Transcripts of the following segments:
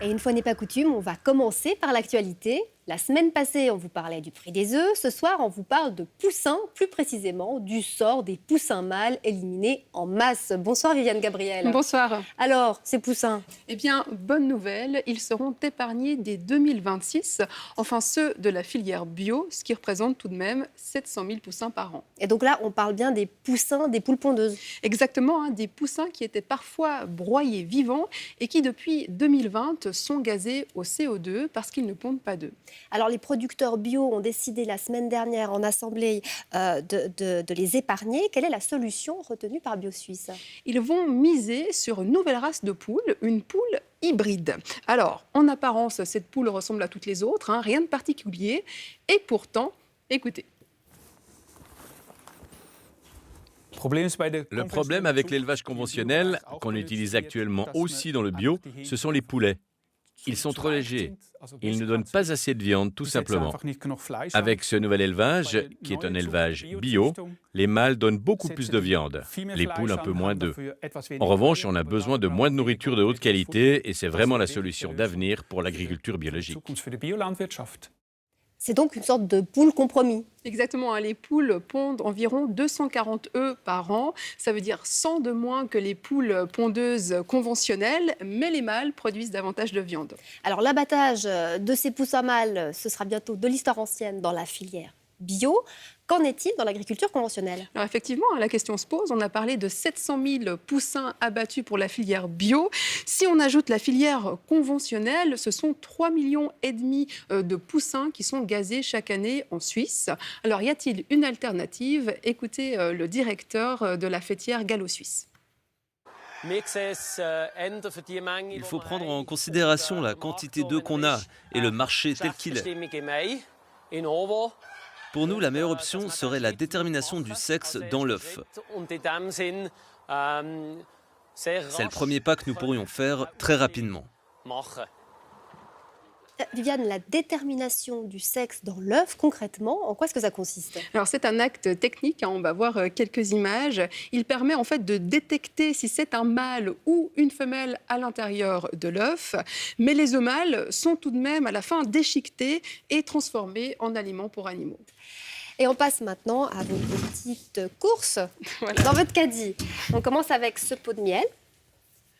Et une fois n'est pas coutume, on va commencer par l'actualité. La semaine passée, on vous parlait du prix des œufs. Ce soir, on vous parle de poussins, plus précisément du sort des poussins mâles éliminés en masse. Bonsoir Viviane Gabriel. Bonsoir. Alors, ces poussins? Eh bien, bonne nouvelle, ils seront épargnés dès 2026, enfin ceux de la filière bio, ce qui représente tout de même 700 000 poussins par an. Et donc là, on parle bien des poussins des poules pondeuses. Exactement, des poussins qui étaient parfois broyés vivants et qui, depuis 2020, sont gazés au CO2 parce qu'ils ne pondent pas d'œufs. Alors, les producteurs bio ont décidé la semaine dernière en assemblée de les épargner. Quelle est la solution retenue par BioSuisse? Ils vont miser sur une nouvelle race de poule, une poule hybride. Alors, en apparence, cette poule ressemble à toutes les autres, rien de particulier. Et pourtant, écoutez. Le problème avec l'élevage conventionnel, qu'on utilise actuellement aussi dans le bio, ce sont les poulets. Ils sont trop légers. Ils ne donnent pas assez de viande, tout simplement. Avec ce nouvel élevage, qui est un élevage bio, les mâles donnent beaucoup plus de viande, les poules un peu moins d'œufs. En revanche, on a besoin de moins de nourriture de haute qualité et c'est vraiment la solution d'avenir pour l'agriculture biologique. C'est donc une sorte de poule compromis. Exactement, les poules pondent environ 240 œufs par an. Ça veut dire 100 de moins que les poules pondeuses conventionnelles, mais les mâles produisent davantage de viande. Alors l'abattage de ces poussins mâles, ce sera bientôt de l'histoire ancienne dans la filière bio. Qu'en est-il dans l'agriculture conventionnelle? Alors effectivement, la question se pose. On a parlé de 700 000 poussins abattus pour la filière bio. Si on ajoute la filière conventionnelle, ce sont 3,5 millions de poussins qui sont gazés chaque année en Suisse. Alors y a-t-il une alternative? Écoutez le directeur de la fêtière gallo-suisse. Il faut prendre en considération la quantité d'œufs qu'on a et le marché tel qu'il est. Pour nous, la meilleure option serait la détermination du sexe dans l'œuf. C'est le premier pas que nous pourrions faire très rapidement. Viviane, la détermination du sexe dans l'œuf, concrètement, en quoi est-ce que ça consiste? Alors c'est un acte technique, on va voir quelques images. Il permet en fait de détecter si c'est un mâle ou une femelle à l'intérieur de l'œuf. Mais les œufs mâles sont tout de même à la fin déchiquetés et transformés en aliments pour animaux. Et on passe maintenant à vos petites courses Voilà. dans votre caddie. On commence avec ce pot de miel.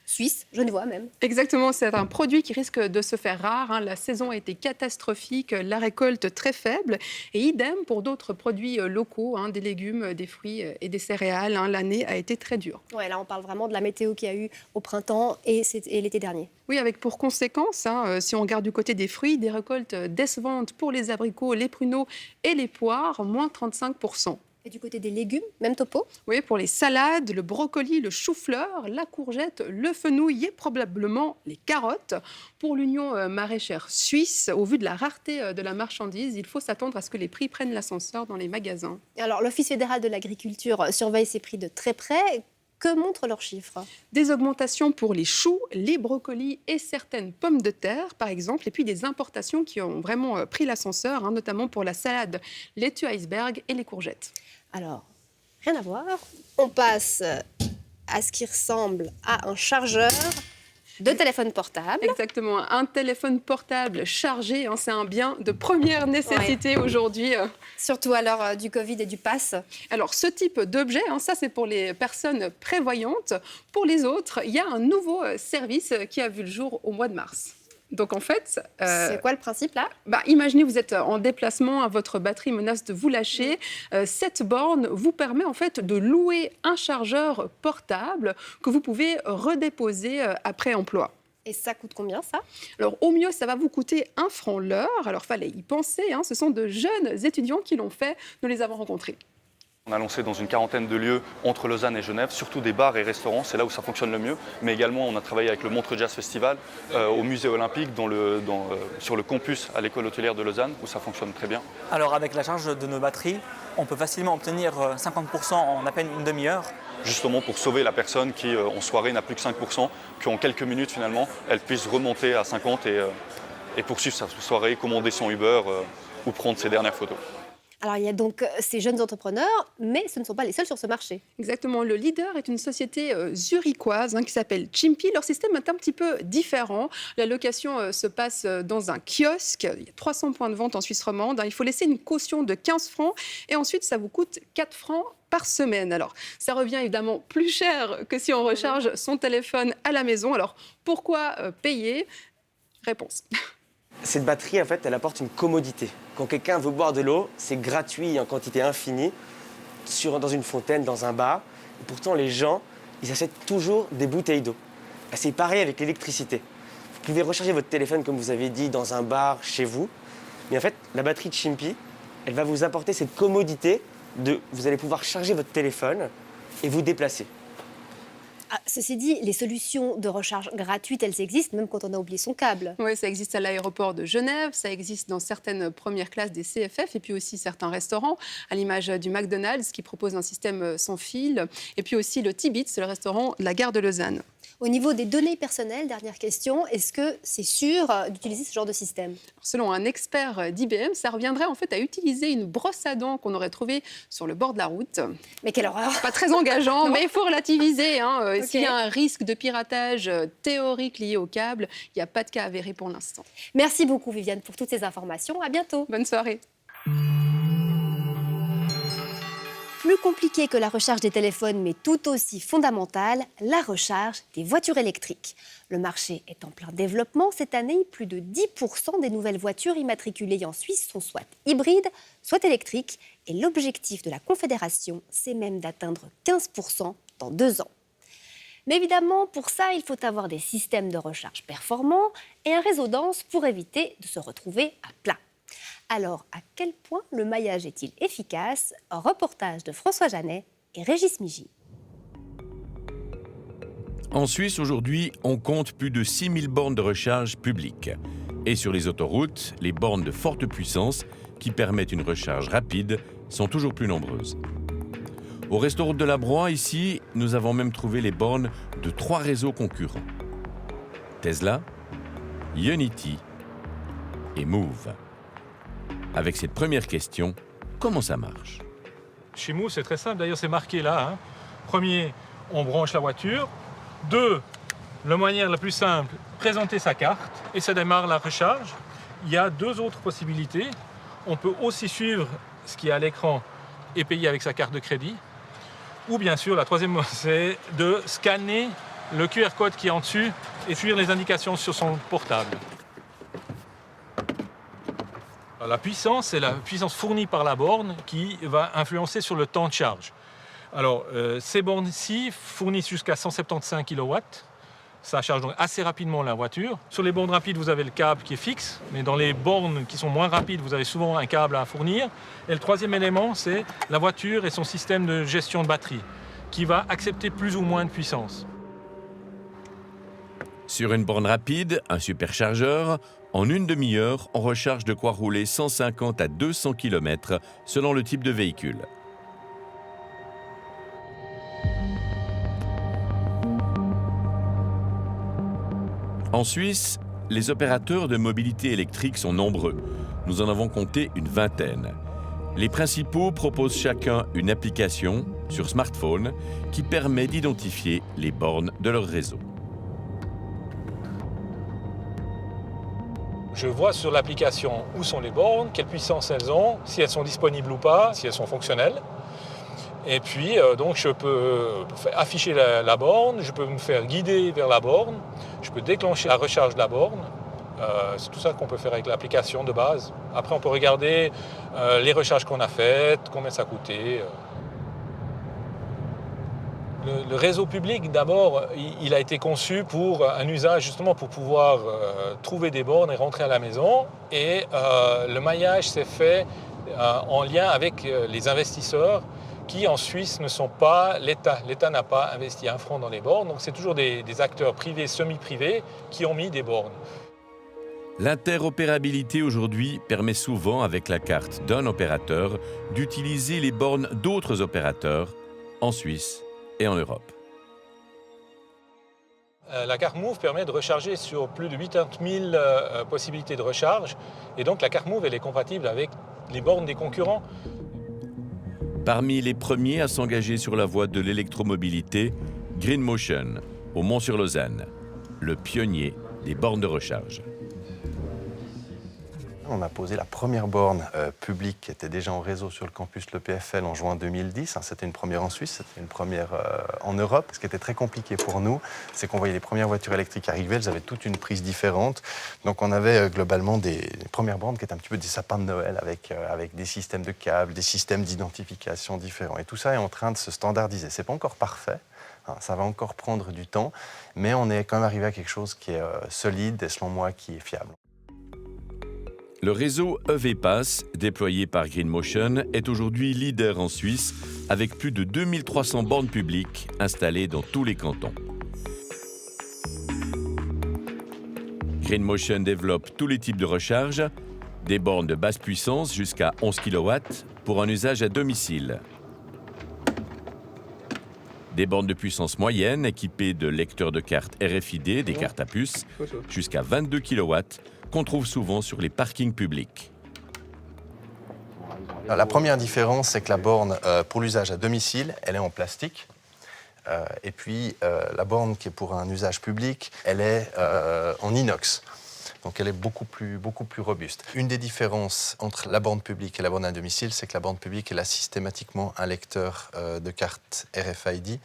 Suisse, genevois même. Exactement, c'est un produit qui risque de se faire rare. La saison a été catastrophique, la récolte très faible. Et idem pour d'autres produits locaux, des légumes, des fruits et des céréales. L'année a été très dure. Ouais, là, on parle vraiment de la météo qu'il y a eu au printemps et l'été dernier. Oui, avec pour conséquence, si on regarde du côté des fruits, des récoltes décevantes pour les abricots, les pruneaux et les poires, moins 35%. Et du côté des légumes, même topo? Oui, pour les salades, le brocoli, le chou-fleur, la courgette, le fenouil et probablement les carottes. Pour l'Union maraîchère suisse, au vu de la rareté de la marchandise, il faut s'attendre à ce que les prix prennent l'ascenseur dans les magasins. Alors, l'Office fédéral de l'agriculture surveille ces prix de très près. Que montrent leurs chiffres? Des augmentations pour les choux, les brocolis et certaines pommes de terre, par exemple, et puis des importations qui ont vraiment pris l'ascenseur, notamment pour la salade, laitue iceberg et les courgettes. Alors, rien à voir. On passe à ce qui ressemble à un chargeur de téléphone portable. Exactement, un téléphone portable chargé, c'est un bien de première nécessité aujourd'hui. Surtout à l'heure du Covid et du pass. Alors, ce type d'objet, ça c'est pour les personnes prévoyantes. Pour les autres, il y a un nouveau service qui a vu le jour au mois de mars. Donc en fait... c'est quoi le principe là? Imaginez, vous êtes en déplacement, votre batterie menace de vous lâcher. Cette borne vous permet en fait de louer un chargeur portable que vous pouvez redéposer après emploi. Et ça coûte combien ça? Alors au mieux, ça va vous coûter 1 franc l'heure. Alors fallait y penser, ce sont de jeunes étudiants qui l'ont fait, nous les avons rencontrés. On a lancé dans une quarantaine de lieux entre Lausanne et Genève, surtout des bars et restaurants, c'est là où ça fonctionne le mieux. Mais également, on a travaillé avec le Montreux Jazz Festival, au Musée Olympique, sur le campus à l'école hôtelière de Lausanne, où ça fonctionne très bien. Alors avec la charge de nos batteries, on peut facilement obtenir 50% en à peine une demi-heure. Justement pour sauver la personne qui, en soirée, n'a plus que 5%, qu'en quelques minutes finalement, elle puisse remonter à 50 et poursuivre sa soirée, commander son Uber ou prendre ses dernières photos. Alors, il y a donc ces jeunes entrepreneurs, mais ce ne sont pas les seuls sur ce marché. Exactement. Le leader est une société zurichoise qui s'appelle Chimpy. Leur système est un petit peu différent. La location se passe dans un kiosque. Il y a 300 points de vente en Suisse romande. Il faut laisser une caution de 15 francs et ensuite, ça vous coûte 4 francs par semaine. Alors, ça revient évidemment plus cher que si on recharge son téléphone à la maison. Alors, pourquoi payer? Réponse. Cette batterie, en fait, elle apporte une commodité. Quand quelqu'un veut boire de l'eau, c'est gratuit en quantité infinie, dans une fontaine, dans un bar. Et pourtant, les gens, ils achètent toujours des bouteilles d'eau. C'est pareil avec l'électricité. Vous pouvez recharger votre téléphone, comme vous avez dit, dans un bar, chez vous. Mais en fait, la batterie de Chimpy, elle va vous apporter cette commodité vous allez pouvoir charger votre téléphone et vous déplacer. Ah, ceci dit, les solutions de recharge gratuites, elles existent même quand on a oublié son câble. Oui, ça existe à l'aéroport de Genève, ça existe dans certaines premières classes des CFF et puis aussi certains restaurants, à l'image du McDonald's qui propose un système sans fil, et puis aussi le Tibit, c'est le restaurant de la gare de Lausanne. Au niveau des données personnelles, dernière question, est-ce que c'est sûr d'utiliser ce genre de système? Selon un expert d'IBM, ça reviendrait en fait à utiliser une brosse à dents qu'on aurait trouvée sur le bord de la route. Mais quelle horreur! Pas très engageant, mais il faut relativiser. Okay. S'il y a un risque de piratage théorique lié au câble, il n'y a pas de cas avéré pour l'instant. Merci beaucoup Viviane pour toutes ces informations. À bientôt. Bonne soirée. Plus compliqué que la recharge des téléphones, mais tout aussi fondamentale, la recharge des voitures électriques. Le marché est en plein développement. Cette année, plus de 10% des nouvelles voitures immatriculées en Suisse sont soit hybrides, soit électriques. Et l'objectif de la Confédération, c'est même d'atteindre 15% dans 2 ans. Mais évidemment, pour ça, il faut avoir des systèmes de recharge performants et un réseau dense pour éviter de se retrouver à plat. Alors, à quel point le maillage est-il efficace? Reportage de François Janet et Régis Migy. En Suisse, aujourd'hui, on compte plus de 6000 bornes de recharge publiques. Et sur les autoroutes, les bornes de forte puissance, qui permettent une recharge rapide, sont toujours plus nombreuses. Au restaurant de la Broye, ici, nous avons même trouvé les bornes de 3 réseaux concurrents. Tesla, Ionity et Move. Avec cette première question, comment ça marche? Chez Move, c'est très simple. D'ailleurs, c'est marqué là. Premier, on branche la voiture. 2, la manière la plus simple, présenter sa carte et ça démarre la recharge. Il y a 2 autres possibilités. On peut aussi suivre ce qui est à l'écran et payer avec sa carte de crédit. Ou bien sûr, la troisième, c'est de scanner le QR code qui est en dessus et suivre les indications sur son portable. La puissance, c'est la puissance fournie par la borne qui va influencer sur le temps de charge. Alors, ces bornes-ci fournissent jusqu'à 175 kW. Ça charge donc assez rapidement la voiture. Sur les bornes rapides, vous avez le câble qui est fixe, mais dans les bornes qui sont moins rapides, vous avez souvent un câble à fournir. Et le troisième élément, c'est la voiture et son système de gestion de batterie, qui va accepter plus ou moins de puissance. Sur une borne rapide, un superchargeur, en une demi-heure, on recharge de quoi rouler 150 à 200 km selon le type de véhicule. En Suisse, les opérateurs de mobilité électrique sont nombreux. Nous en avons compté une vingtaine. Les principaux proposent chacun une application sur smartphone qui permet d'identifier les bornes de leur réseau. Je vois sur l'application où sont les bornes, quelle puissance elles ont, si elles sont disponibles ou pas, si elles sont fonctionnelles. Et puis, donc, je peux afficher la borne, je peux me faire guider vers la borne, je peux déclencher la recharge de la borne. C'est tout ça qu'on peut faire avec l'application de base. Après, on peut regarder les recharges qu'on a faites, combien ça a coûté. Le réseau public, d'abord, il a été conçu pour un usage justement pour pouvoir trouver des bornes et rentrer à la maison. Et le maillage s'est fait en lien avec les investisseurs qui en Suisse ne sont pas l'État. L'État n'a pas investi un franc dans les bornes, donc c'est toujours des acteurs privés, semi-privés qui ont mis des bornes. L'interopérabilité aujourd'hui permet souvent, avec la carte d'un opérateur, d'utiliser les bornes d'autres opérateurs en Suisse et en Europe. La carte Move permet de recharger sur plus de 80 000 possibilités de recharge. Et donc la carte Move, elle est compatible avec les bornes des concurrents. Parmi les premiers à s'engager sur la voie de l'électromobilité, Green Motion, au Mont-sur-Lausanne, le pionnier des bornes de recharge. On a posé la première borne publique qui était déjà en réseau sur le campus l'EPFL en juin 2010. C'était une première en Suisse, c'était une première en Europe. Ce qui était très compliqué pour nous, c'est qu'on voyait les premières voitures électriques arriver, elles avaient toute une prise différente. Donc on avait globalement des premières bornes qui étaient un petit peu des sapins de Noël avec des systèmes de câbles, des systèmes d'identification différents. Et tout ça est en train de se standardiser. C'est pas encore parfait. Ça va encore prendre du temps, mais on est quand même arrivé à quelque chose qui est solide et selon moi qui est fiable. Le réseau EV-Pass, déployé par Green Motion, est aujourd'hui leader en Suisse, avec plus de 2300 bornes publiques installées dans tous les cantons. Green Motion développe tous les types de recharge, des bornes de basse puissance jusqu'à 11 kW pour un usage à domicile. Des bornes de puissance moyenne équipées de lecteurs de cartes RFID, des cartes à puce, jusqu'à 22 kW, qu'on trouve souvent sur les parkings publics. Alors, la première différence, c'est que la borne pour l'usage à domicile, elle est en plastique. Et puis la borne qui est pour un usage public, elle est en inox. Donc elle est beaucoup plus robuste. Une des différences entre la borne publique et la borne à domicile, c'est que la borne publique, elle a systématiquement un lecteur de carte RFID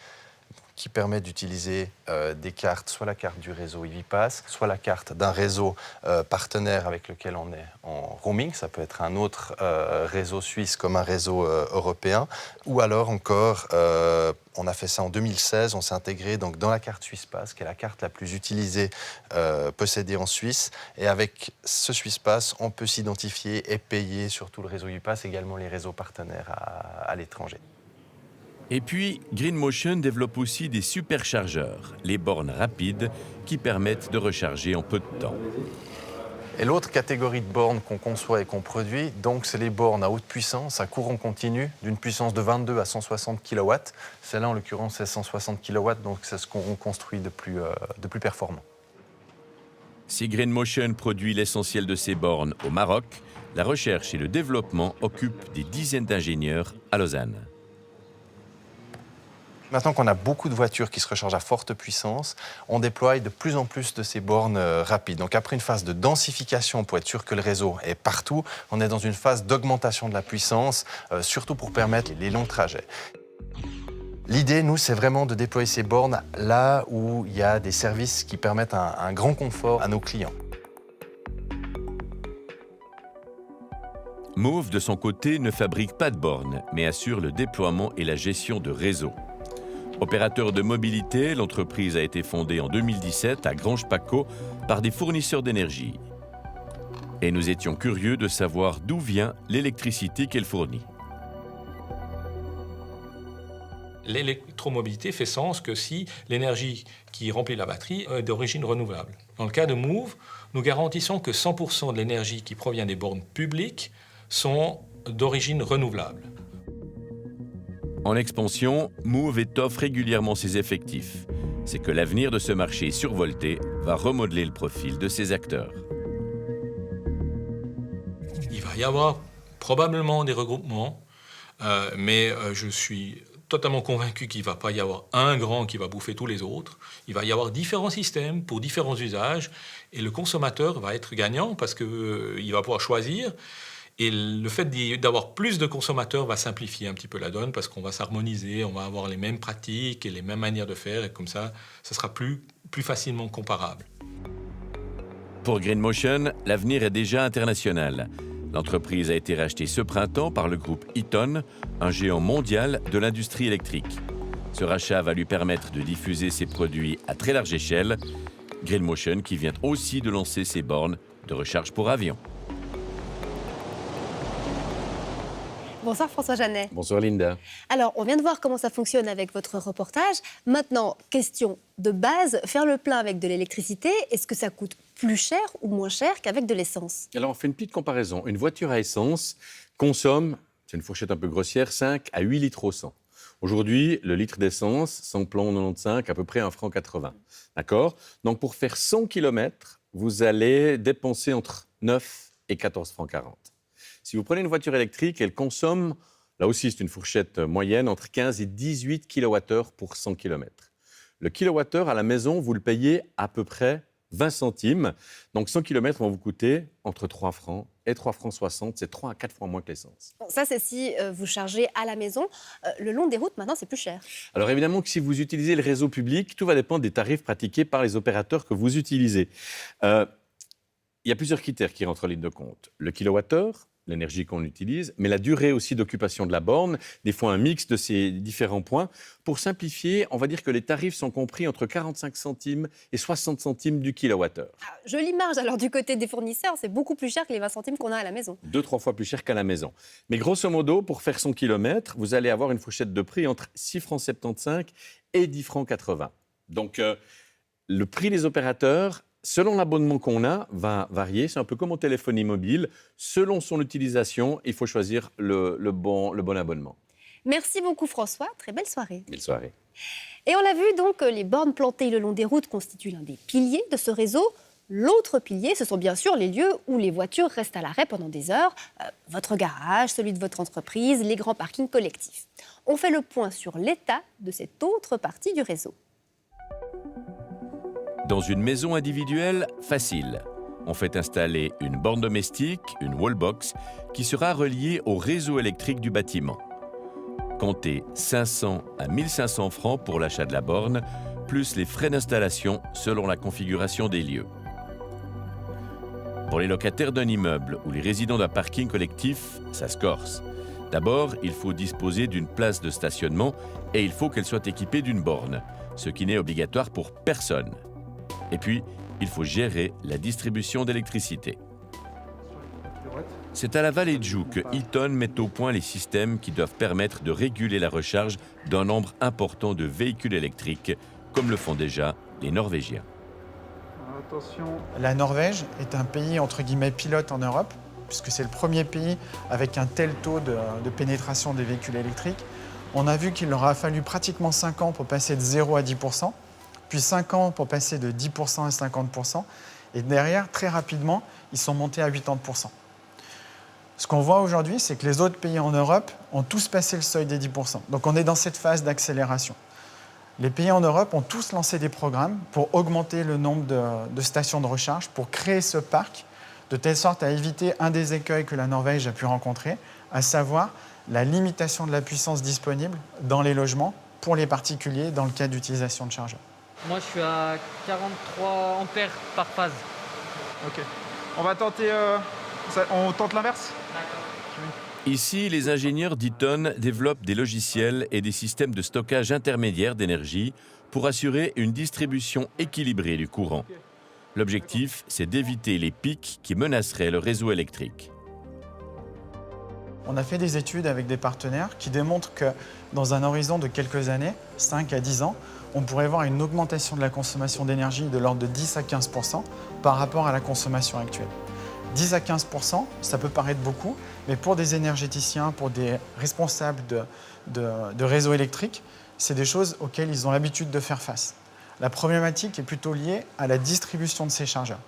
qui permet d'utiliser des cartes, soit la carte du réseau EV-Pass, soit la carte d'un réseau partenaire avec lequel on est en roaming. Ça peut être un autre réseau suisse comme un réseau européen. Ou alors encore, on a fait ça en 2016, on s'est intégré donc, dans la carte SwissPass, qui est la carte la plus utilisée possédée en Suisse. Et avec ce SwissPass, on peut s'identifier et payer sur tout le réseau EV-Pass, également les réseaux partenaires à l'étranger. Et puis, Green Motion développe aussi des superchargeurs, les bornes rapides qui permettent de recharger en peu de temps. Et l'autre catégorie de bornes qu'on conçoit et qu'on produit, donc, c'est les bornes à haute puissance, à courant continu, d'une puissance de 22 à 160 kW. Celle-là, en l'occurrence, c'est 160 kW, donc c'est ce qu'on construit de plus performant. Si Green Motion produit l'essentiel de ses bornes au Maroc, la recherche et le développement occupent des dizaines d'ingénieurs à Lausanne. Maintenant qu'on a beaucoup de voitures qui se rechargent à forte puissance, on déploie de plus en plus de ces bornes rapides. Donc après une phase de densification pour être sûr que le réseau est partout, on est dans une phase d'augmentation de la puissance, surtout pour permettre les longs trajets. L'idée, nous, c'est vraiment de déployer ces bornes là où il y a des services qui permettent un grand confort à nos clients. Move, de son côté, ne fabrique pas de bornes, mais assure le déploiement et la gestion de réseaux. Opérateur de mobilité, l'entreprise a été fondée en 2017 à Grange-Paccot par des fournisseurs d'énergie. Et nous étions curieux de savoir d'où vient l'électricité qu'elle fournit. L'électromobilité fait sens que si l'énergie qui remplit la batterie est d'origine renouvelable. Dans le cas de Move, nous garantissons que 100% de l'énergie qui provient des bornes publiques sont d'origine renouvelable. En expansion, Move étoffe régulièrement ses effectifs. C'est que l'avenir de ce marché survolté va remodeler le profil de ses acteurs. Il va y avoir probablement des regroupements, mais je suis totalement convaincu qu'il ne va pas y avoir un grand qui va bouffer tous les autres. Il va y avoir différents systèmes pour différents usages et le consommateur va être gagnant parce qu'il va pouvoir choisir. Et le fait d'avoir plus de consommateurs va simplifier un petit peu la donne parce qu'on va s'harmoniser, on va avoir les mêmes pratiques et les mêmes manières de faire et comme ça sera plus facilement comparable. Pour Green Motion, l'avenir est déjà international. L'entreprise a été rachetée ce printemps par le groupe Eaton, un géant mondial de l'industrie électrique. Ce rachat va lui permettre de diffuser ses produits à très large échelle. Green Motion qui vient aussi de lancer ses bornes de recharge pour avions. Bonsoir François Jeannet. Bonsoir Linda. Alors, on vient de voir comment ça fonctionne avec votre reportage. Maintenant, question de base, faire le plein avec de l'électricité, est-ce que ça coûte plus cher ou moins cher qu'avec de l'essence? Alors, on fait une petite comparaison. Une voiture à essence consomme, c'est une fourchette un peu grossière, 5 à 8 litres au 100. Aujourd'hui, le litre d'essence, sans plomb 95, à peu près 1,80 franc. D'accord? Donc, pour faire 100 km, vous allez dépenser entre 9 et 14,40 francs. Si vous prenez une voiture électrique, elle consomme Là aussi, c'est une fourchette moyenne entre 15 et 18 kWh pour 100 km. Le kilowattheure à la maison, vous le payez à peu près 20 centimes. Donc 100 km vont vous coûter entre 3 francs et 3 francs 60. C'est 3 à 4 fois moins que l'essence. Bon, ça, c'est si vous chargez à la maison. Le long des routes, maintenant, c'est plus cher. Alors évidemment que si vous utilisez le réseau public, tout va dépendre des tarifs pratiqués par les opérateurs que vous utilisez. Il y a plusieurs critères qui rentrent en ligne de compte. Le kilowattheure, l'énergie qu'on utilise, mais la durée aussi d'occupation de la borne, des fois un mix de ces différents points. Pour simplifier, on va dire que les tarifs sont compris entre 45 centimes et 60 centimes du kilowattheure. Ah, jolie marge, alors du côté des fournisseurs, c'est beaucoup plus cher que les 20 centimes qu'on a à la maison. 2-3 fois plus cher qu'à la maison. Mais grosso modo, pour faire 100 km, vous allez avoir une fourchette de prix entre 6 francs 75 et 10 francs 80. Donc, le prix des opérateurs, selon l'abonnement qu'on a, va varier. C'est un peu comme en téléphonie mobile. Selon son utilisation, il faut choisir le bon abonnement. Merci beaucoup François, très belle soirée. Belle soirée. Et on l'a vu donc, les bornes plantées le long des routes constituent l'un des piliers de ce réseau. L'autre pilier, ce sont bien sûr les lieux où les voitures restent à l'arrêt pendant des heures. Votre garage, celui de votre entreprise, les grands parkings collectifs. On fait le point sur l'état de cette autre partie du réseau. Dans une maison individuelle, facile. On fait installer une borne domestique, une wallbox, qui sera reliée au réseau électrique du bâtiment. Comptez 500 à 1500 francs pour l'achat de la borne, plus les frais d'installation selon la configuration des lieux. Pour les locataires d'un immeuble ou les résidents d'un parking collectif, ça se corse. D'abord, il faut disposer d'une place de stationnement et il faut qu'elle soit équipée d'une borne, ce qui n'est obligatoire pour personne. Et puis, il faut gérer la distribution d'électricité. C'est à la vallée de Joux que Eaton met au point les systèmes qui doivent permettre de réguler la recharge d'un nombre important de véhicules électriques, comme le font déjà les Norvégiens. Attention. La Norvège est un pays entre guillemets pilote en Europe, puisque c'est le premier pays avec un tel taux de pénétration des véhicules électriques. On a vu qu'il leur a fallu pratiquement 5 ans pour passer de 0 à 10%. Puis 5 ans pour passer de 10% à 50%. Et derrière, très rapidement, ils sont montés à 80%. Ce qu'on voit aujourd'hui, c'est que les autres pays en Europe ont tous passé le seuil des 10%. Donc on est dans cette phase d'accélération. Les pays en Europe ont tous lancé des programmes pour augmenter le nombre de stations de recharge, pour créer ce parc, de telle sorte à éviter un des écueils que la Norvège a pu rencontrer, à savoir la limitation de la puissance disponible dans les logements pour les particuliers dans le cas d'utilisation de chargeurs. Moi, je suis à 43 ampères par phase. Ok. On va tenter... on tente l'inverse ? Ici, les ingénieurs d'Eaton développent des logiciels et des systèmes de stockage intermédiaire d'énergie pour assurer une distribution équilibrée du courant. L'objectif, c'est d'éviter les pics qui menaceraient le réseau électrique. On a fait des études avec des partenaires qui démontrent que dans un horizon de quelques années, 5 à 10 ans, on pourrait voir une augmentation de la consommation d'énergie de l'ordre de 10 à 15% par rapport à la consommation actuelle. 10 à 15%, ça peut paraître beaucoup, mais pour des énergéticiens, pour des responsables de réseaux électriques, c'est des choses auxquelles ils ont l'habitude de faire face. La problématique est plutôt liée à la distribution de ces chargeurs.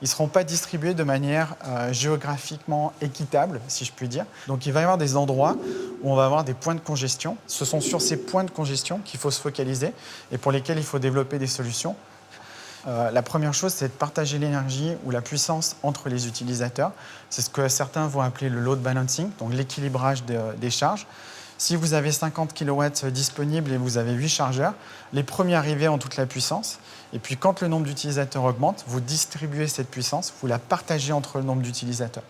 Ils ne seront pas distribués de manière géographiquement équitable, si je puis dire. Donc il va y avoir des endroits où on va avoir des points de congestion. Ce sont sur ces points de congestion qu'il faut se focaliser et pour lesquels il faut développer des solutions. La première chose, c'est de partager l'énergie ou la puissance entre les utilisateurs. C'est ce que certains vont appeler le load balancing, donc l'équilibrage des charges. Si vous avez 50 kW disponibles et vous avez 8 chargeurs, les premiers arrivés ont toute la puissance. Et puis quand le nombre d'utilisateurs augmente, vous distribuez cette puissance, vous la partagez entre le nombre d'utilisateurs.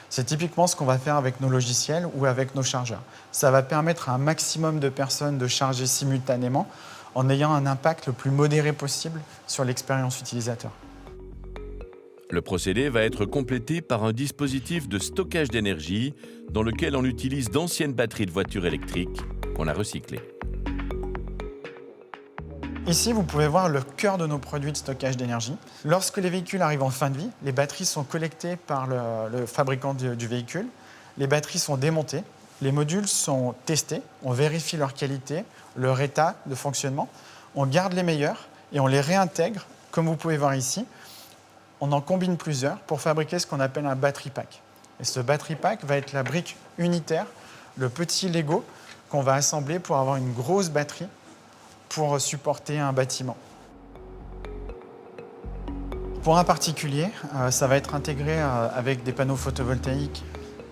C'est typiquement ce qu'on va faire avec nos logiciels ou avec nos chargeurs. Ça va permettre à un maximum de personnes de charger simultanément en ayant un impact le plus modéré possible sur l'expérience utilisateur. Le procédé va être complété par un dispositif de stockage d'énergie dans lequel on utilise d'anciennes batteries de voitures électriques qu'on a recyclées. Ici, vous pouvez voir le cœur de nos produits de stockage d'énergie. Lorsque les véhicules arrivent en fin de vie, les batteries sont collectées par le fabricant du véhicule. Les batteries sont démontées. Les modules sont testés. On vérifie leur qualité, leur état de fonctionnement. On garde les meilleurs et on les réintègre, comme vous pouvez voir ici. On en combine plusieurs pour fabriquer ce qu'on appelle un battery pack. Et ce battery pack va être la brique unitaire le petit Lego qu'on va assembler pour avoir une grosse batterie pour supporter un bâtiment. Pour un particulier, ça va être intégré avec des panneaux photovoltaïques.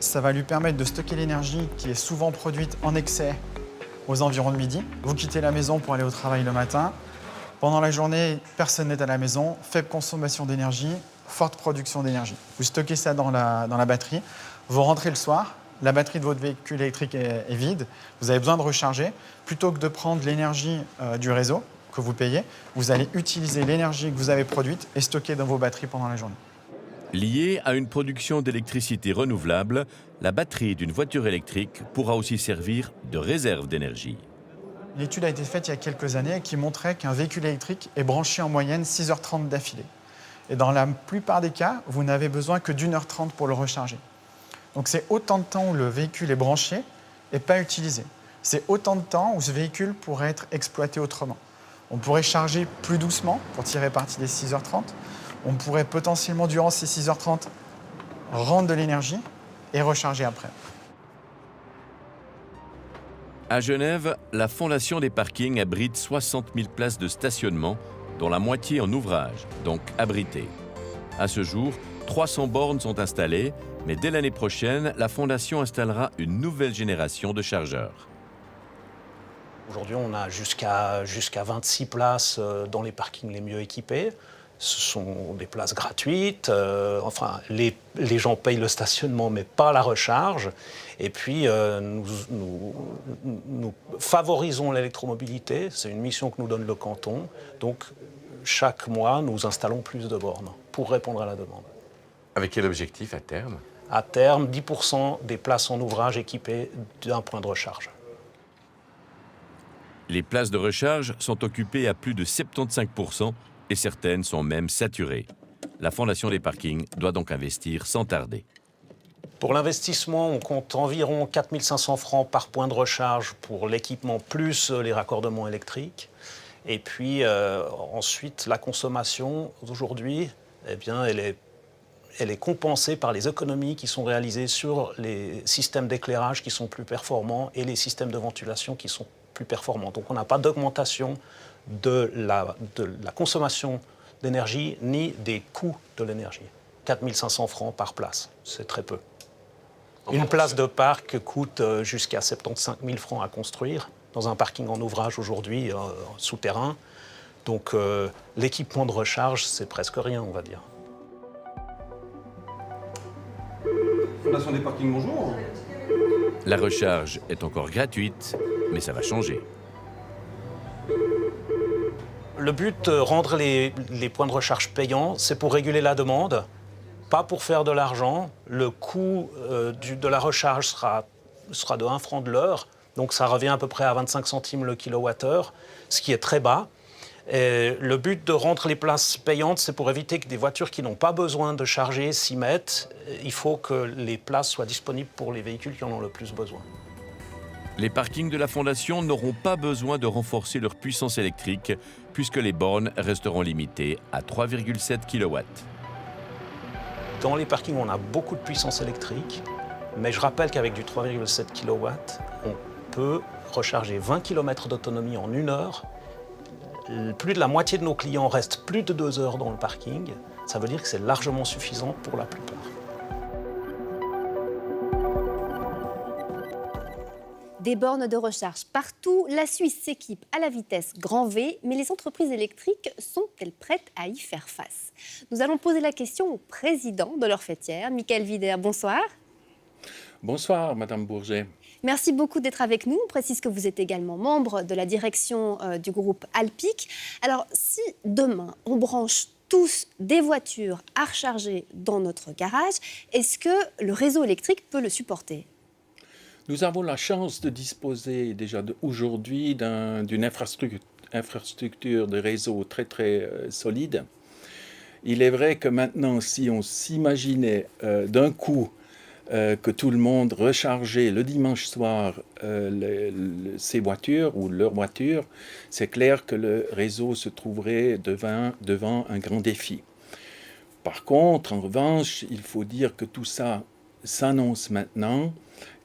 Ça va lui permettre de stocker l'énergie qui est souvent produite en excès aux environs de midi. Vous quittez la maison pour aller au travail le matin. Pendant la journée, personne n'est à la maison. Faible consommation d'énergie, forte production d'énergie. Vous stockez ça dans la batterie. Vous rentrez le soir. La batterie de votre véhicule électrique est vide. Vous avez besoin de recharger. Plutôt que de prendre l'énergie du réseau que vous payez, vous allez utiliser l'énergie que vous avez produite et stocker dans vos batteries pendant la journée. Liée à une production d'électricité renouvelable, la batterie d'une voiture électrique pourra aussi servir de réserve d'énergie. Une étude a été faite il y a quelques années qui montrait qu'un véhicule électrique est branché en moyenne 6h30 d'affilée. Et dans la plupart des cas, vous n'avez besoin que d'1h30 pour le recharger. Donc c'est autant de temps où le véhicule est branché et pas utilisé. C'est autant de temps où ce véhicule pourrait être exploité autrement. On pourrait charger plus doucement pour tirer parti des 6h30. On pourrait potentiellement, durant ces 6h30, rendre de l'énergie et recharger après. À Genève, la Fondation des parkings abrite 60 000 places de stationnement, dont la moitié en ouvrage, donc abritées. À ce jour, 300 bornes sont installées, mais dès l'année prochaine, la Fondation installera une nouvelle génération de chargeurs. Aujourd'hui, on a jusqu'à 26 places dans les parkings les mieux équipés. Ce sont des places gratuites. Les gens payent le stationnement, mais pas la recharge. Et puis, nous favorisons l'électromobilité. C'est une mission que nous donne le canton. Donc, chaque mois, nous installons plus de bornes pour répondre à la demande. Avec quel objectif à terme? À terme, 10% des places en ouvrage équipées d'un point de recharge. Les places de recharge sont occupées à plus de 75% et certaines sont même saturées. La Fondation des parkings doit donc investir sans tarder. Pour l'investissement, on compte environ 4 500 francs par point de recharge pour l'équipement plus les raccordements électriques. Et puis ensuite, la consommation aujourd'hui, eh bien, elle est compensée par les économies qui sont réalisées sur les systèmes d'éclairage qui sont plus performants et les systèmes de ventilation qui sont plus performants. Donc on n'a pas d'augmentation de la consommation d'énergie ni des coûts de l'énergie. 4 500 francs par place, c'est très peu. Une place de parc coûte jusqu'à 75 000 francs à construire dans un parking en ouvrage aujourd'hui, souterrain. Donc l'équipement de recharge, c'est presque rien, on va dire. Fondation des parkings, bonjour. La recharge est encore gratuite, mais ça va changer. Le but de rendre les points de recharge payants, c'est pour réguler la demande, pas pour faire de l'argent. Le coût de la recharge sera de 1 franc de l'heure, donc ça revient à peu près à 25 centimes le kilowattheure, ce qui est très bas. Et le but de rendre les places payantes, c'est pour éviter que des voitures qui n'ont pas besoin de charger s'y mettent. Il faut que les places soient disponibles pour les véhicules qui en ont le plus besoin. Les parkings de la Fondation n'auront pas besoin de renforcer leur puissance électrique puisque les bornes resteront limitées à 3,7 kW. Dans les parkings, on a beaucoup de puissance électrique, mais je rappelle qu'avec du 3,7 kW, on peut recharger 20 km d'autonomie en 1 heure. Plus de la moitié de nos clients restent plus de 2 heures dans le parking. Ça veut dire que c'est largement suffisant pour la plupart. Des bornes de recharge partout, la Suisse s'équipe à la vitesse grand V, mais les entreprises électriques sont-elles prêtes à y faire face? Nous allons poser la question au président de leur fêtière, Michael Wider. Bonsoir. Bonsoir, Madame Bourget. Merci beaucoup d'être avec nous. On précise que vous êtes également membre de la direction du groupe Alpiq. Alors, si demain, on branche tous des voitures à recharger dans notre garage, est-ce que le réseau électrique peut le supporter? Nous avons la chance de disposer déjà aujourd'hui d'une infrastructure de réseau très solide. Il est vrai que maintenant, si on s'imaginait d'un coup que tout le monde rechargeait le dimanche soir ses voitures ou leurs voitures, c'est clair que le réseau se trouverait devant un grand défi. Par contre, en revanche, il faut dire que tout ça s'annonce maintenant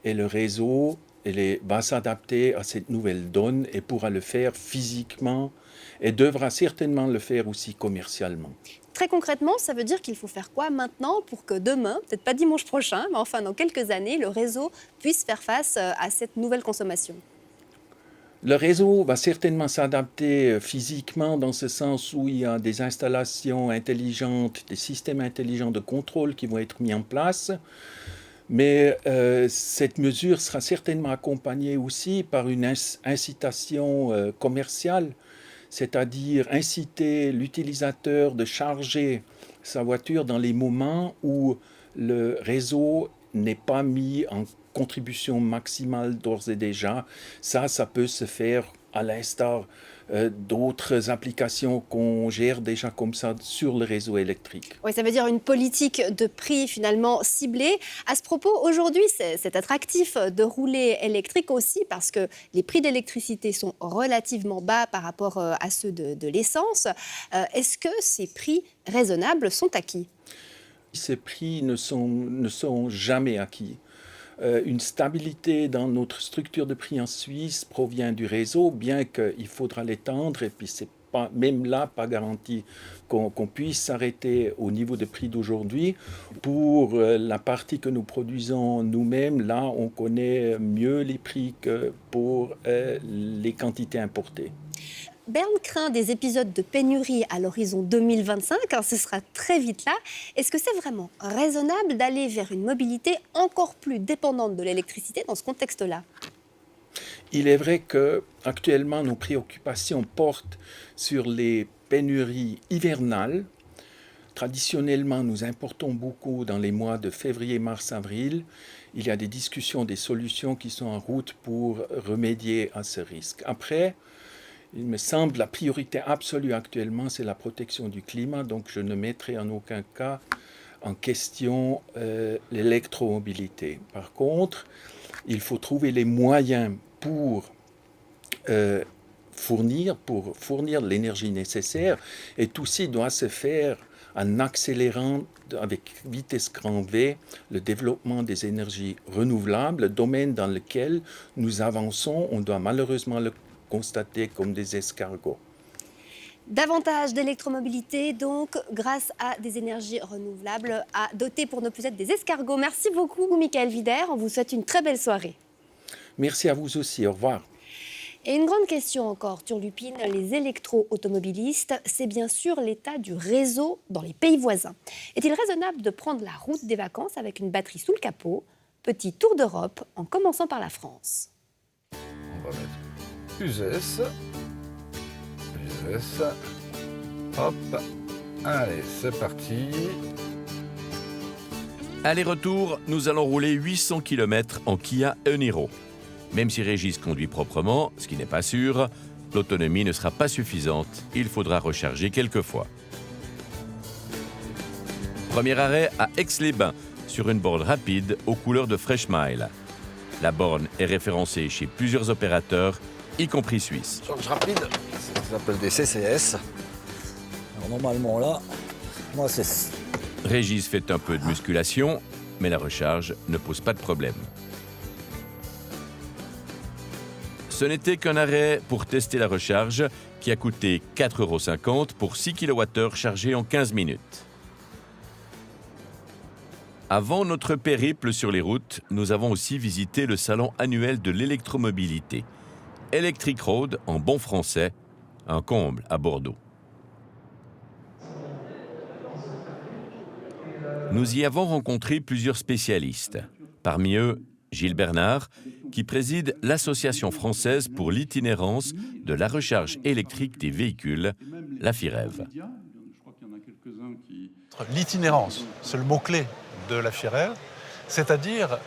et le réseau va s'adapter à cette nouvelle donne et pourra le faire physiquement et devra certainement le faire aussi commercialement. Très concrètement, ça veut dire qu'il faut faire quoi maintenant pour que demain, peut-être pas dimanche prochain, mais enfin dans quelques années, le réseau puisse faire face à cette nouvelle consommation? Le réseau va certainement s'adapter physiquement dans ce sens où il y a des installations intelligentes, des systèmes intelligents de contrôle qui vont être mis en place. Mais cette mesure sera certainement accompagnée aussi par une incitation commerciale, c'est-à-dire inciter l'utilisateur de charger sa voiture dans les moments où le réseau n'est pas mis en contribution maximale d'ores et déjà. Ça peut se faire à l'instar d'autres applications qu'on gère déjà comme ça sur le réseau électrique. Oui, ça veut dire une politique de prix finalement ciblée. À ce propos, aujourd'hui, c'est attractif de rouler électrique aussi parce que les prix d'électricité sont relativement bas par rapport à ceux de l'essence. Est-ce que ces prix raisonnables sont acquis? Ces prix ne sont jamais acquis. Une stabilité dans notre structure de prix en Suisse provient du réseau, bien qu'il faudra l'étendre, et puis c'est pas, même là, pas garanti qu'on puisse s'arrêter au niveau de prix d'aujourd'hui. Pour la partie que nous produisons nous-mêmes, là, on connaît mieux les prix que pour les quantités importées. Bern craint des épisodes de pénurie à l'horizon 2025, ce sera très vite là. Est-ce que c'est vraiment raisonnable d'aller vers une mobilité encore plus dépendante de l'électricité dans ce contexte-là? Il est vrai qu'actuellement, nos préoccupations portent sur les pénuries hivernales. Traditionnellement, nous importons beaucoup dans les mois de février, mars, avril. Il y a des discussions, des solutions qui sont en route pour remédier à ce risque. Après, il me semble la priorité absolue actuellement, c'est la protection du climat. Donc, je ne mettrai en aucun cas en question l'électromobilité. Par contre, il faut trouver les moyens pour fournir l'énergie nécessaire. Et tout ceci doit se faire en accélérant avec vitesse grand V le développement des énergies renouvelables, domaine dans lequel nous avançons. On doit malheureusement le constater comme des escargots. Davantage d'électromobilité, donc, grâce à des énergies renouvelables à doter pour ne plus être des escargots. Merci beaucoup, Michael Wider. On vous souhaite une très belle soirée. Merci à vous aussi. Au revoir. Et une grande question encore, turlupine, les électro-automobilistes, c'est bien sûr l'état du réseau dans les pays voisins. Est-il raisonnable de prendre la route des vacances avec une batterie sous le capot? Petit tour d'Europe en commençant par la France. On va mettre USS. Hop, allez, c'est parti. Aller-retour, nous allons rouler 800 km en Kia Eniro. Même si Régis conduit proprement, ce qui n'est pas sûr, l'autonomie ne sera pas suffisante. Il faudra recharger quelques fois. Premier arrêt à Aix-les-Bains, sur une borne rapide aux couleurs de Freshmile. La borne est référencée chez plusieurs opérateurs, y compris suisses. Charge rapide, ça s'appelle des CCS. Alors normalement là, moi c'est... Régis fait un peu de musculation, mais la recharge ne pose pas de problème. Ce n'était qu'un arrêt pour tester la recharge qui a coûté 4,50 € pour 6 kWh chargés en 15 minutes. Avant notre périple sur les routes, nous avons aussi visité le salon annuel de l'électromobilité. Electric Road, en bon français, un comble à Bordeaux. Nous y avons rencontré plusieurs spécialistes. Parmi eux, Gilles Bernard, qui préside l'Association française pour l'itinérance de la recharge électrique des véhicules, la FIREV. L'itinérance, c'est le mot-clé de la FIREV, c'est-à-dire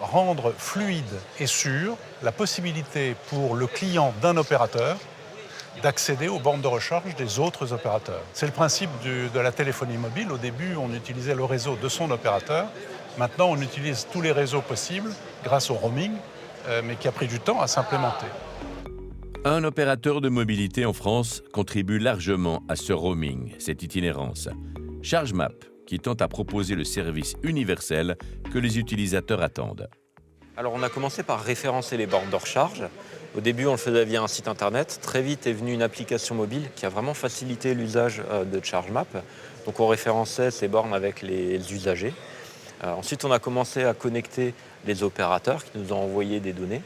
rendre fluide et sûr la possibilité pour le client d'un opérateur d'accéder aux bornes de recharge des autres opérateurs. C'est le principe de la téléphonie mobile. Au début, on utilisait le réseau de son opérateur. Maintenant, on utilise tous les réseaux possibles grâce au roaming, mais qui a pris du temps à s'implémenter. Un opérateur de mobilité en France contribue largement à ce roaming, cette itinérance. ChargeMap, qui tente à proposer le service universel que les utilisateurs attendent. Alors on a commencé par référencer les bornes de recharge. Au début, on le faisait via un site internet. Très vite est venue une application mobile qui a vraiment facilité l'usage de ChargeMap. Donc on référençait ces bornes avec les usagers. Ensuite, on a commencé à connecter les opérateurs qui nous ont envoyé des données.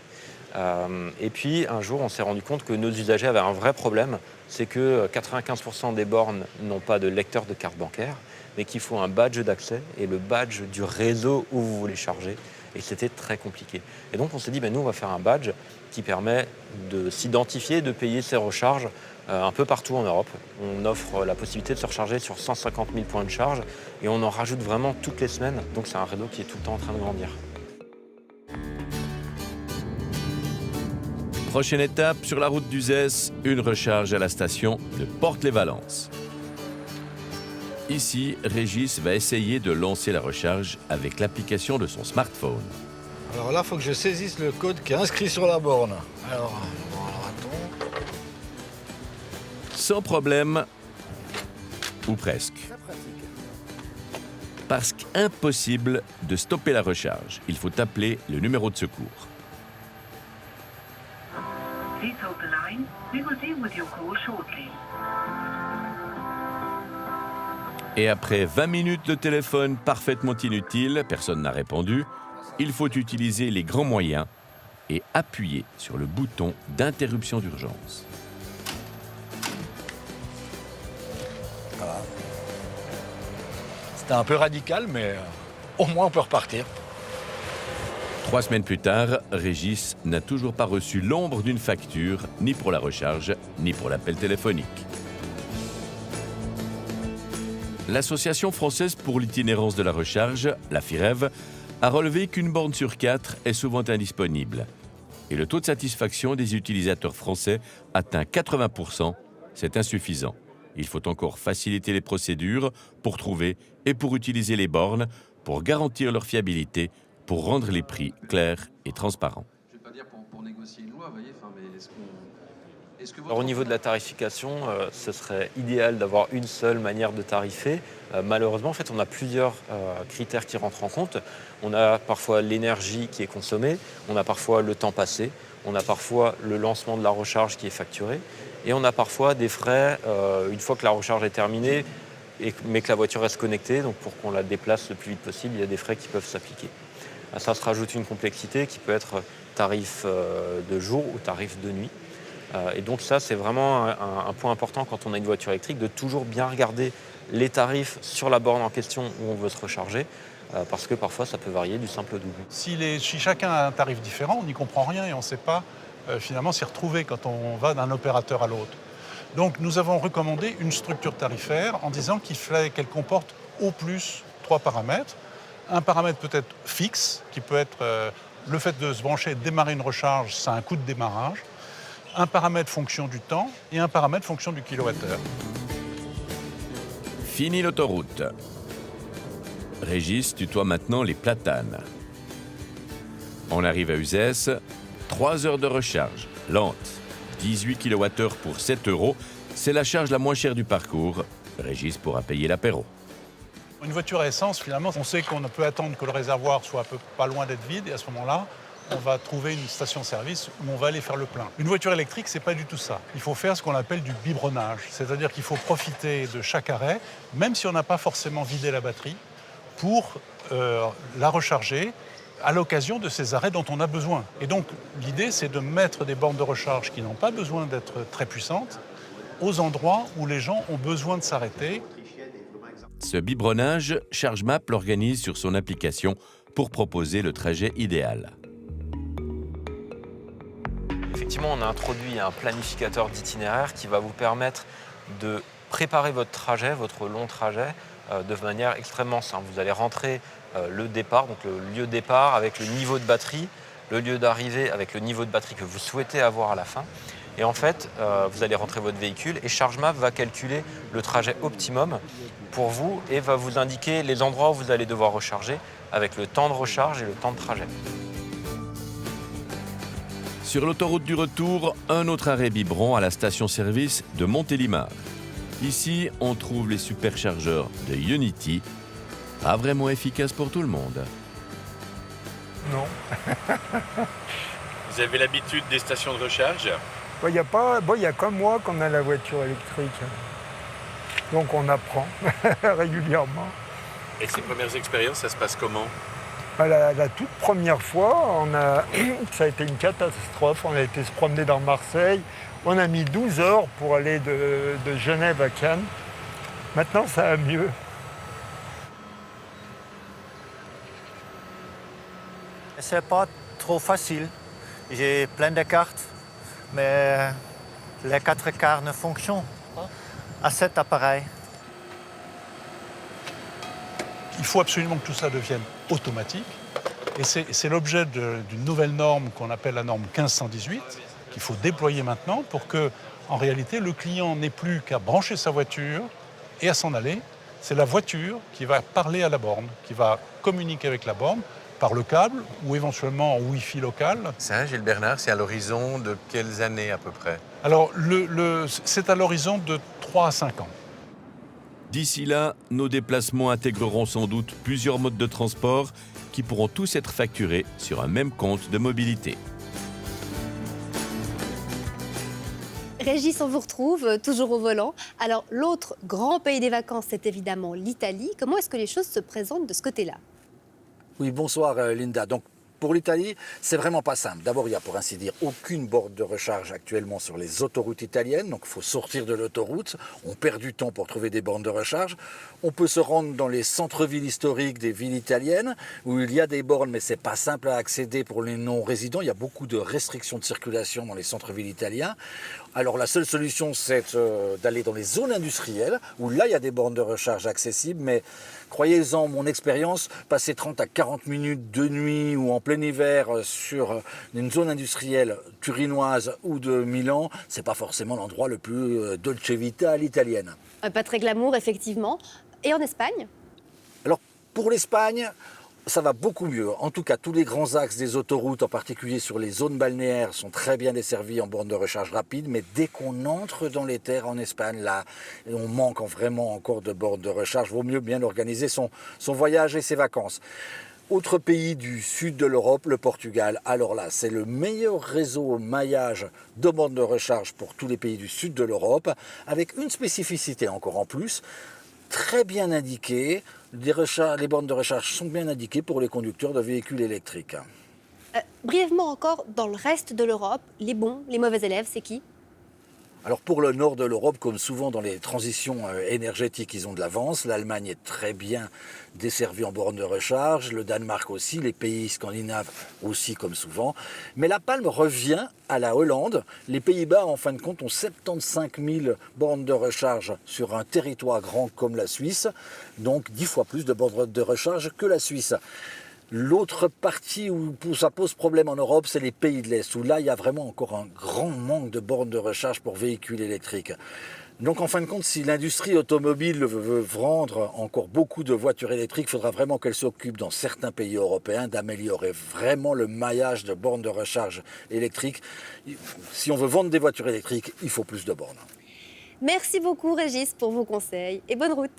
Et puis un jour, on s'est rendu compte que nos usagers avaient un vrai problème. C'est que 95% des bornes n'ont pas de lecteur de carte bancaire, mais qu'il faut un badge d'accès et le badge du réseau où vous voulez charger. Et c'était très compliqué. Et donc on s'est dit, nous on va faire un badge qui permet de s'identifier, de payer ses recharges un peu partout en Europe. On offre la possibilité de se recharger sur 150 000 points de charge et on en rajoute vraiment toutes les semaines. Donc c'est un réseau qui est tout le temps en train de grandir. Prochaine étape sur la route d'Uzès, une recharge à la station de Port-les-Valences. Ici, Régis va essayer de lancer la recharge avec l'application de son smartphone. Alors là, il faut que je saisisse le code qui est inscrit sur la borne. Alors attends. Sans problème, ou presque. Parce qu'impossible de stopper la recharge. Il faut appeler le numéro de secours. Et après 20 minutes de téléphone parfaitement inutile, personne n'a répondu, il faut utiliser les grands moyens et appuyer sur le bouton d'interruption d'urgence. Voilà. C'était un peu radical, mais au moins on peut repartir. 3 semaines plus tard, Régis n'a toujours pas reçu l'ombre d'une facture, ni pour la recharge, ni pour l'appel téléphonique. L'Association française pour l'itinérance de la recharge, la FIREV, a relevé qu'une borne sur 4 est souvent indisponible. Et le taux de satisfaction des utilisateurs français atteint 80%. C'est insuffisant. Il faut encore faciliter les procédures pour trouver et pour utiliser les bornes, pour garantir leur fiabilité, pour rendre les prix clairs et transparents. Je ne vais pas dire pour négocier une loi, voyez, mais est-ce que Alors, au niveau de la tarification, ce serait idéal d'avoir une seule manière de tarifer. Malheureusement, en fait, on a plusieurs critères qui rentrent en compte. On a parfois l'énergie qui est consommée, on a parfois le temps passé, on a parfois le lancement de la recharge qui est facturé, et on a parfois des frais une fois que la recharge est terminée, mais que la voiture reste connectée. Donc pour qu'on la déplace le plus vite possible, il y a des frais qui peuvent s'appliquer. Ça se rajoute une complexité qui peut être tarif de jour ou tarif de nuit. Et donc ça, c'est vraiment un point important quand on a une voiture électrique, de toujours bien regarder les tarifs sur la borne en question où on veut se recharger, parce que parfois ça peut varier du simple au double. Si chacun a un tarif différent, on n'y comprend rien et on ne sait pas finalement s'y retrouver quand on va d'un opérateur à l'autre. Donc nous avons recommandé une structure tarifaire en disant qu'il fallait qu'elle comporte au plus 3 paramètres. Un paramètre peut-être fixe, qui peut être le fait de se brancher et de démarrer une recharge, c'est un coût de démarrage. Un paramètre fonction du temps et un paramètre fonction du kilowattheure. Fini l'autoroute. Régis tutoie maintenant les platanes. On arrive à Uzès, 3 heures de recharge, lente. 18 kWh pour 7 €, c'est la charge la moins chère du parcours. Régis pourra payer l'apéro. Une voiture à essence, finalement, on sait qu'on peut attendre que le réservoir soit un peu pas loin d'être vide, et à ce moment-là, on va trouver une station-service où on va aller faire le plein. Une voiture électrique, c'est pas du tout ça. Il faut faire ce qu'on appelle du biberonnage, c'est-à-dire qu'il faut profiter de chaque arrêt, même si on n'a pas forcément vidé la batterie, pour la recharger à l'occasion de ces arrêts dont on a besoin. Et donc, l'idée, c'est de mettre des bornes de recharge qui n'ont pas besoin d'être très puissantes aux endroits où les gens ont besoin de s'arrêter. Ce biberonnage, ChargeMap l'organise sur son application pour proposer le trajet idéal. Effectivement, on a introduit un planificateur d'itinéraire qui va vous permettre de préparer votre trajet, votre long trajet, de manière extrêmement simple. Vous allez rentrer le départ, donc le lieu de départ avec le niveau de batterie, le lieu d'arrivée avec le niveau de batterie que vous souhaitez avoir à la fin. Et en fait, vous allez rentrer votre véhicule et ChargeMap va calculer le trajet optimum pour vous et va vous indiquer les endroits où vous allez devoir recharger avec le temps de recharge et le temps de trajet. Sur l'autoroute du retour, un autre arrêt biberon à la station-service de Montélimar. Ici, on trouve les superchargeurs de Unity, pas vraiment efficaces pour tout le monde. Non. Vous avez l'habitude des stations de recharge? Il n'y a pas, il y a comme moi qu'on a la voiture électrique. Donc on apprend régulièrement. Et ces premières expériences, ça se passe comment? La toute première fois, ça a été une catastrophe. On a été se promener dans Marseille. On a mis 12 heures pour aller de Genève à Cannes. Maintenant, ça va mieux. C'est pas trop facile. J'ai plein de cartes, mais les 4 quarts ne fonctionnent pas à cet appareil. Il faut absolument que tout ça devienne automatique. Et c'est l'objet d'une nouvelle norme qu'on appelle la norme 1518, qu'il faut déployer maintenant pour que, en réalité, le client n'ait plus qu'à brancher sa voiture et à s'en aller. C'est la voiture qui va parler à la borne, qui va communiquer avec la borne par le câble ou éventuellement en Wi-Fi local. Ça, Gilles Bernard, c'est à l'horizon de quelles années à peu près? Alors, c'est à l'horizon de 3 à 5 ans. D'ici là, nos déplacements intégreront sans doute plusieurs modes de transport qui pourront tous être facturés sur un même compte de mobilité. Régis, on vous retrouve toujours au volant. Alors, l'autre grand pays des vacances, c'est évidemment l'Italie. Comment est-ce que les choses se présentent de ce côté-là? Oui, bonsoir Linda. Donc, pour l'Italie, c'est vraiment pas simple. D'abord, il n'y a pour ainsi dire aucune borne de recharge actuellement sur les autoroutes italiennes. Donc, il faut sortir de l'autoroute. On perd du temps pour trouver des bornes de recharge. On peut se rendre dans les centres-villes historiques des villes italiennes où il y a des bornes, mais c'est pas simple à accéder pour les non-résidents. Il y a beaucoup de restrictions de circulation dans les centres-villes italiens. Alors, la seule solution, c'est d'aller dans les zones industrielles où là, il y a des bornes de recharge accessibles. Mais croyez-en, mon expérience, passer 30 à 40 minutes de nuit ou en plein hiver sur une zone industrielle turinoise ou de Milan, c'est pas forcément l'endroit le plus dolce vita à l'italienne. Pas très glamour, effectivement. Et en Espagne? Alors, pour l'Espagne, ça va beaucoup mieux. En tout cas, tous les grands axes des autoroutes, en particulier sur les zones balnéaires, sont très bien desservis en bornes de recharge rapide. Mais dès qu'on entre dans les terres en Espagne, là, on manque vraiment encore de bornes de recharge. Vaut mieux bien organiser son voyage et ses vacances. Autre pays du sud de l'Europe, le Portugal. Alors là, c'est le meilleur réseau au maillage de bornes de recharge pour tous les pays du sud de l'Europe, avec une spécificité encore en plus, très bien indiquée. Les bornes de recharge sont bien indiquées pour les conducteurs de véhicules électriques. Brièvement encore, dans le reste de l'Europe, les bons, les mauvais élèves, c'est qui? Alors pour le nord de l'Europe, comme souvent dans les transitions énergétiques, ils ont de l'avance. L'Allemagne est très bien desservie en bornes de recharge, le Danemark aussi, les pays scandinaves aussi comme souvent. Mais la palme revient à la Hollande. Les Pays-Bas, en fin de compte, ont 75 000 bornes de recharge sur un territoire grand comme la Suisse, donc 10 fois plus de bornes de recharge que la Suisse. L'autre partie où ça pose problème en Europe, c'est les pays de l'Est, où là, il y a vraiment encore un grand manque de bornes de recharge pour véhicules électriques. Donc, en fin de compte, si l'industrie automobile veut vendre encore beaucoup de voitures électriques, il faudra vraiment qu'elle s'occupe dans certains pays européens d'améliorer vraiment le maillage de bornes de recharge électriques. Si on veut vendre des voitures électriques, il faut plus de bornes. Merci beaucoup, Régis, pour vos conseils et bonne route.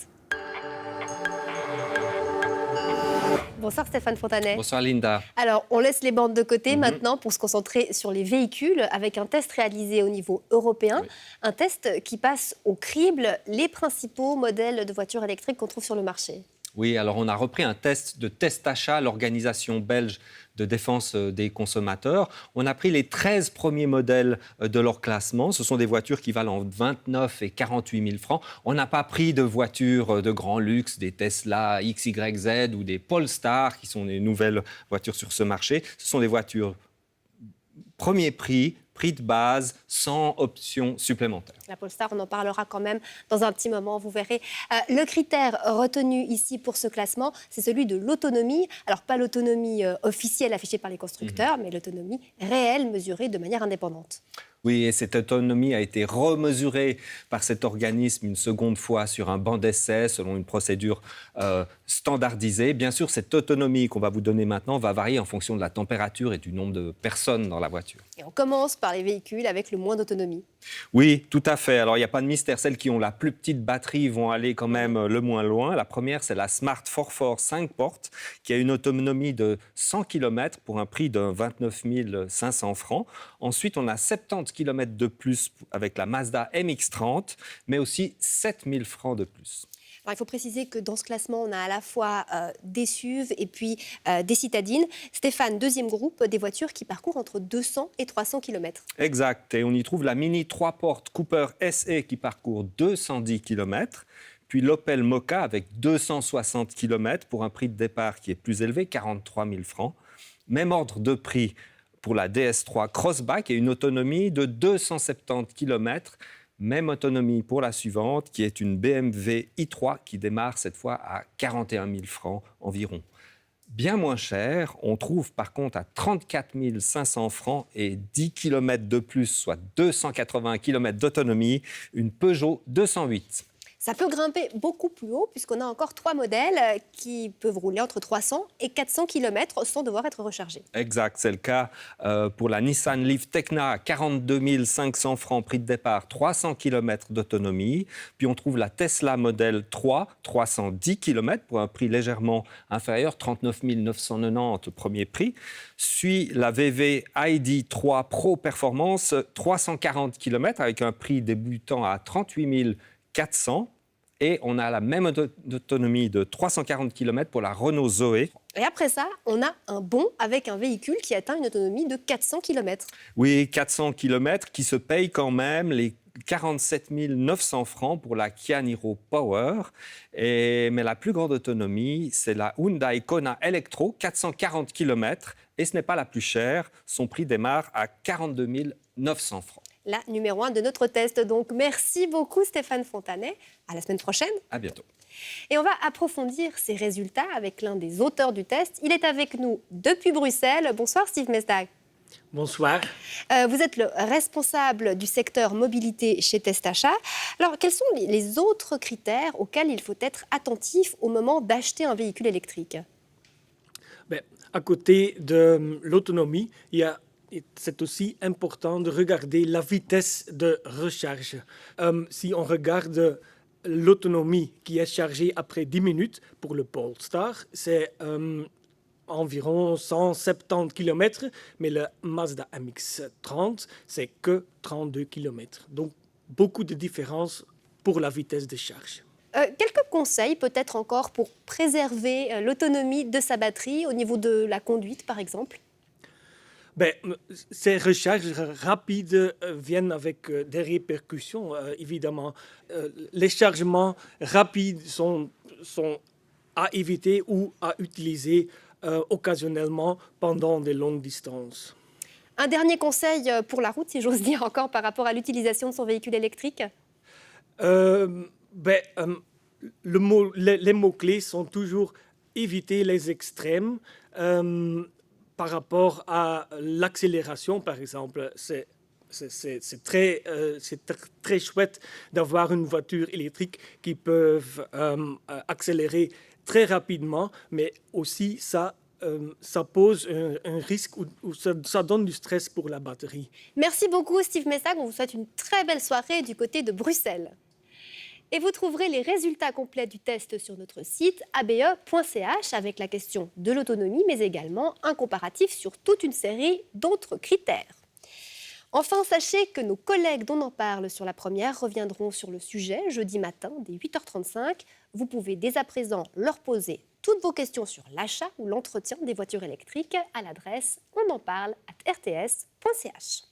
Bonsoir Stéphane Fontanet. Bonsoir Linda. Alors, on laisse les bornes de côté maintenant pour se concentrer sur les véhicules avec un test réalisé au niveau européen. Oui. Un test qui passe au crible les principaux modèles de voitures électriques qu'on trouve sur le marché. Oui, alors on a repris un test de Test Achat, l'organisation belge de défense des consommateurs. On a pris les 13 premiers modèles de leur classement. Ce sont des voitures qui valent entre 29 et 48 000 francs. On n'a pas pris de voitures de grand luxe, des Tesla XYZ ou des Polestar, qui sont des nouvelles voitures sur ce marché. Ce sont des voitures premier prix de base, sans option supplémentaire. La Polestar, on en parlera quand même dans un petit moment, vous verrez. Le critère retenu ici pour ce classement, c'est celui de l'autonomie. Alors, pas l'autonomie officielle affichée par les constructeurs, mais l'autonomie réelle, mesurée de manière indépendante. Oui, et cette autonomie a été remesurée par cet organisme une seconde fois sur un banc d'essai selon une procédure standardisé. Bien sûr, cette autonomie qu'on va vous donner maintenant va varier en fonction de la température et du nombre de personnes dans la voiture. Et on commence par les véhicules avec le moins d'autonomie. Oui, tout à fait. Alors, il n'y a pas de mystère. Celles qui ont la plus petite batterie vont aller quand même le moins loin. La première, c'est la Smart 44 5 portes, qui a une autonomie de 100 km pour un prix de 29 500 francs. Ensuite, on a 70 km de plus avec la Mazda MX-30, mais aussi 7 000 francs de plus. Alors, il faut préciser que dans ce classement, on a à la fois des SUV et puis des citadines. Stéphane, deuxième groupe, des voitures qui parcourent entre 200 et 300 km. Exact. Et on y trouve la Mini 3 portes Cooper SE qui parcourt 210 km. Puis l'Opel Mokka avec 260 km pour un prix de départ qui est plus élevé, 43 000 francs. Même ordre de prix pour la DS3 Crossback et une autonomie de 270 km. Même autonomie pour la suivante, qui est une BMW i3 qui démarre cette fois à 41 000 francs environ. Bien moins cher, on trouve par contre à 34 500 francs et 10 km de plus, soit 280 km d'autonomie, une Peugeot 208. Ça peut grimper beaucoup plus haut puisqu'on a encore 3 modèles qui peuvent rouler entre 300 et 400 km sans devoir être rechargés. Exact, c'est le cas pour la Nissan Leaf Tecna à 42 500 francs prix de départ, 300 km d'autonomie. Puis on trouve la Tesla Model 3, 310 km pour un prix légèrement inférieur, 39 990 premier prix. Suit la VW ID3 Pro Performance, 340 km avec un prix débutant à 38 400. Et on a la même autonomie de 340 km pour la Renault Zoé. Et après ça, on a un bond avec un véhicule qui atteint une autonomie de 400 km. Oui, 400 km qui se paye quand même les 47 900 francs pour la Kia Niro Power. Mais la plus grande autonomie, c'est la Hyundai Kona Electro, 440 km. Et ce n'est pas la plus chère. Son prix démarre à 42 900 francs. La numéro 1 de notre test. Donc, merci beaucoup Stéphane Fontanet. À la semaine prochaine. À bientôt. Et on va approfondir ces résultats avec l'un des auteurs du test. Il est avec nous depuis Bruxelles. Bonsoir Steve Mesdag. Bonsoir. Vous êtes le responsable du secteur mobilité chez Testachat. Alors, quels sont les autres critères auxquels il faut être attentif au moment d'acheter un véhicule électrique? À côté de l'autonomie, c'est aussi important de regarder la vitesse de recharge. Si on regarde l'autonomie qui est chargée après 10 minutes pour le Polestar, c'est environ 170 km, mais le Mazda MX-30, c'est que 32 km. Donc, beaucoup de différence pour la vitesse de charge. Quelques conseils peut-être encore pour préserver l'autonomie de sa batterie au niveau de la conduite, par exemple? Ces recharges rapides viennent avec des répercussions, évidemment. Les chargements rapides sont à éviter ou à utiliser occasionnellement pendant de longues distances. Un dernier conseil pour la route, si j'ose dire encore, par rapport à l'utilisation de son véhicule électrique? Les mots-clés sont toujours éviter les extrêmes. Par rapport à l'accélération, par exemple, c'est très chouette d'avoir une voiture électrique qui peut accélérer très rapidement, mais aussi ça pose un risque ou ça donne du stress pour la batterie. Merci beaucoup Steve Mesdag, on vous souhaite une très belle soirée du côté de Bruxelles. Et vous trouverez les résultats complets du test sur notre site abe.ch avec la question de l'autonomie, mais également un comparatif sur toute une série d'autres critères. Enfin, sachez que nos collègues d'On en parle sur la première reviendront sur le sujet jeudi matin dès 8h35. Vous pouvez dès à présent leur poser toutes vos questions sur l'achat ou l'entretien des voitures électriques à l'adresse onenparle@rts.ch.